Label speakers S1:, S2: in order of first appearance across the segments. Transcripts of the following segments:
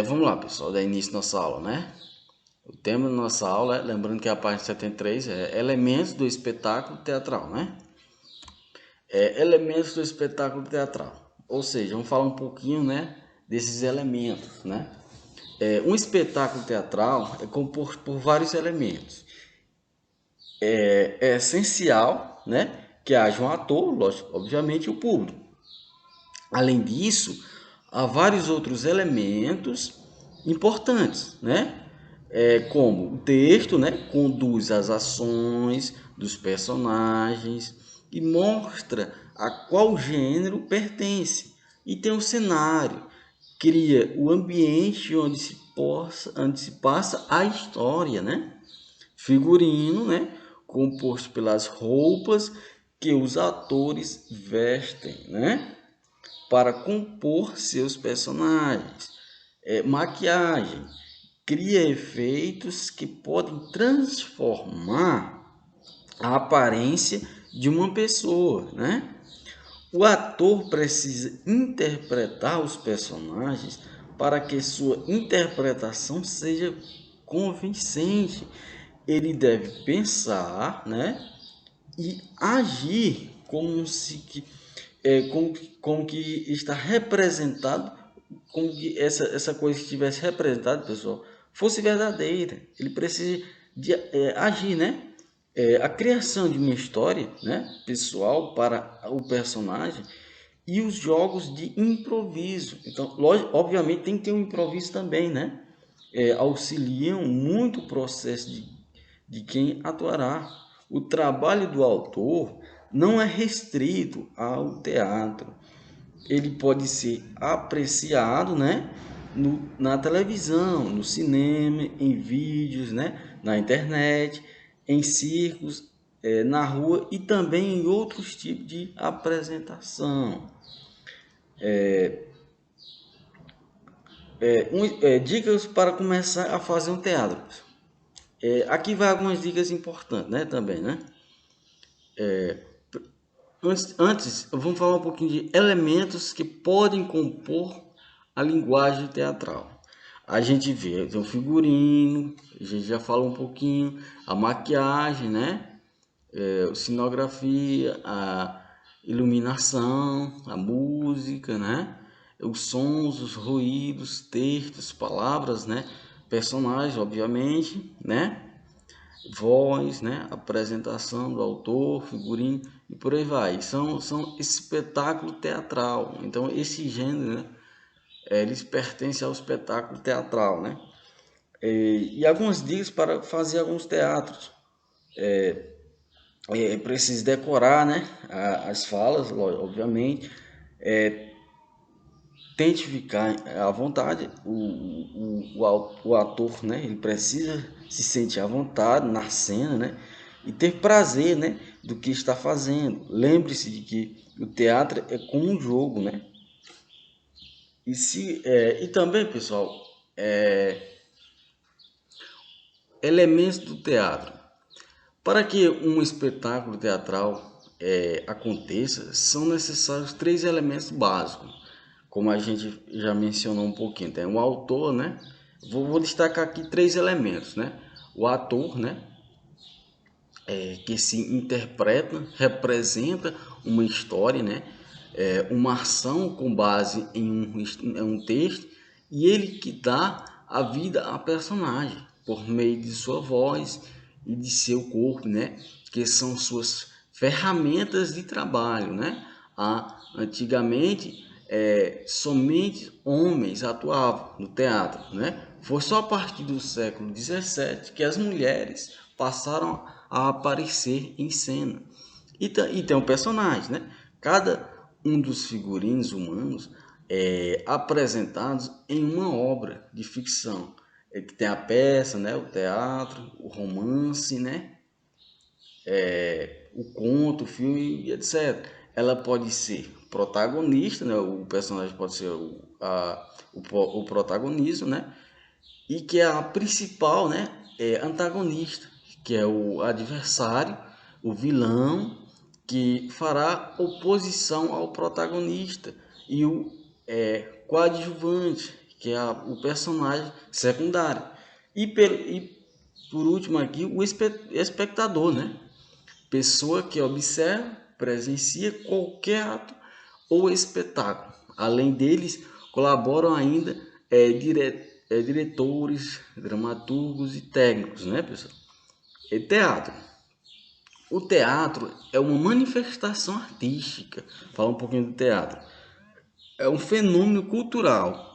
S1: Vamos lá, pessoal, dar início à nossa aula, né? O tema da nossa aula, lembrando que a página 73 é elementos do espetáculo teatral, né? Elementos do espetáculo teatral. Ou seja, vamos falar um pouquinho, né, desses elementos, né? Um espetáculo teatral é composto por vários elementos. É essencial, né, que haja um ator, lógico, obviamente, e o público. Além disso, há vários outros elementos importantes, né? Como o texto, né, conduz as ações dos personagens e mostra a qual gênero pertence. E tem o cenário, cria o ambiente onde se passa a história, né? Figurino, né, composto pelas roupas que os atores vestem, né, para compor seus personagens. Maquiagem cria efeitos que podem transformar a aparência de uma pessoa, né? O ator precisa interpretar os personagens para que sua interpretação seja convincente. Ele deve pensar, né, e agir como que está representado, como que essa coisa que estivesse representada, pessoal, fosse verdadeira. Ele precisa de agir, né? A criação de uma história, né, pessoal para o personagem e os jogos de improviso. Então, obviamente, tem que ter um improviso também, né? Auxiliam muito o processo de quem atuará. O trabalho do autor não é restrito ao teatro. Ele pode ser apreciado, né, na televisão, no cinema, em vídeos, né, na internet, em circos, na rua e também em outros tipos de apresentação. Dicas para começar a fazer um teatro. Aqui vai algumas dicas importantes, né, também, né? Antes, vamos falar um pouquinho de elementos que podem compor a linguagem teatral. A gente vê tem o figurino, a gente já falou um pouquinho, a maquiagem, né? A cenografia, a iluminação, a música, né? Os sons, os ruídos, textos, palavras, né? Personagens, obviamente, né? Voz, né? Apresentação do autor, figurino e por aí vai. São espetáculo teatral. Então, esse gênero, né? Eles pertencem ao espetáculo teatral, né? E algumas dicas para fazer alguns teatros. Precisa decorar, né? As falas, obviamente. Tente ficar à vontade. O ator, né? Ele precisa se sentir à vontade na cena, né? E ter prazer, né? Do que está fazendo. Lembre-se de que o teatro é como um jogo, né? E também, pessoal, elementos do teatro. Para que um espetáculo teatral aconteça, são necessários três elementos básicos, como a gente já mencionou um pouquinho. Tem o autor, né? Vou destacar aqui três elementos, né? O ator, né? Que se interpreta, representa uma história, né? Uma ação com base em um texto e ele que dá a vida a personagem por meio de sua voz e de seu corpo, né? Que são suas ferramentas de trabalho, né? Antigamente, somente homens atuavam no teatro, né? Foi só a partir do século XVII que as mulheres passaram a aparecer em cena. E tem um personagem, né? Cada um dos figurinos humanos apresentados em uma obra de ficção. Que tem a peça, né? O teatro, o romance, né? O conto, o filme, etc. Ela pode ser protagonista, né? O personagem pode ser o protagonismo, né? E que é a principal, né? Antagonista, que é o adversário, o vilão, que fará oposição ao protagonista, e o coadjuvante, que é o personagem secundário. E por último aqui, o espectador, né? Pessoa que observa, presencia qualquer ato ou espetáculo. Além deles, colaboram ainda diretores, dramaturgos e técnicos, né, pessoal? E teatro. O teatro é uma manifestação artística. Fala um pouquinho do teatro. É um fenômeno cultural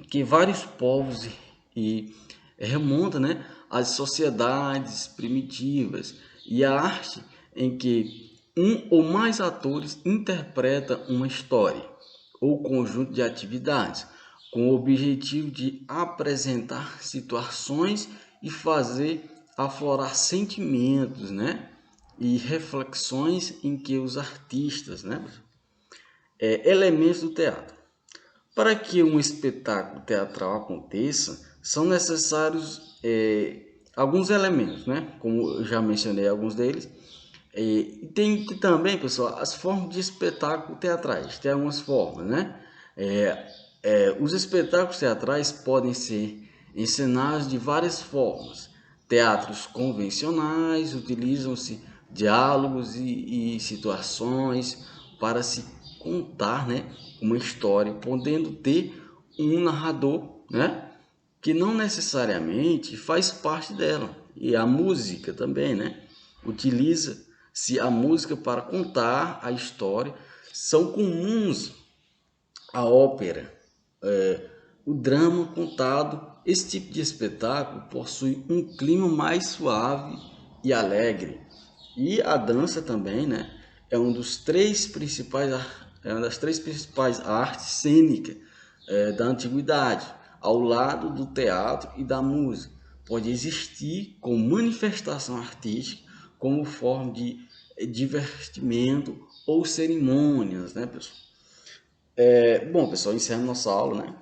S1: que vários povos e remonta, né, às sociedades primitivas e a arte em que um ou mais atores interpretam uma história ou conjunto de atividades com o objetivo de apresentar situações e fazer aflorar sentimentos, né, e reflexões em que os artistas, né, elementos do teatro. Para que um espetáculo teatral aconteça, são necessários alguns elementos, né? Como eu já mencionei alguns deles. E tem também, pessoal, as formas de espetáculo teatrais. Tem algumas formas, né? Os espetáculos teatrais podem ser encenados de várias formas. Teatros convencionais utilizam-se diálogos e situações para se contar, né, uma história, podendo ter um narrador, né, que não necessariamente faz parte dela. E a música também, né, utiliza-se a música para contar a história. São comuns a ópera, o drama contado. Esse tipo de espetáculo possui um clima mais suave e alegre. E a dança também, né, é um dos três principais é uma das três principais artes cênicas da antiguidade, ao lado do teatro e da música. Pode existir como manifestação artística, como forma de divertimento ou cerimônias, né, pessoal? Bom, pessoal, encerrando nossa aula, né,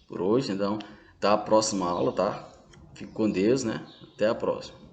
S1: por hoje. Então, até a próxima aula, tá? Fique com Deus, né? Até a próxima.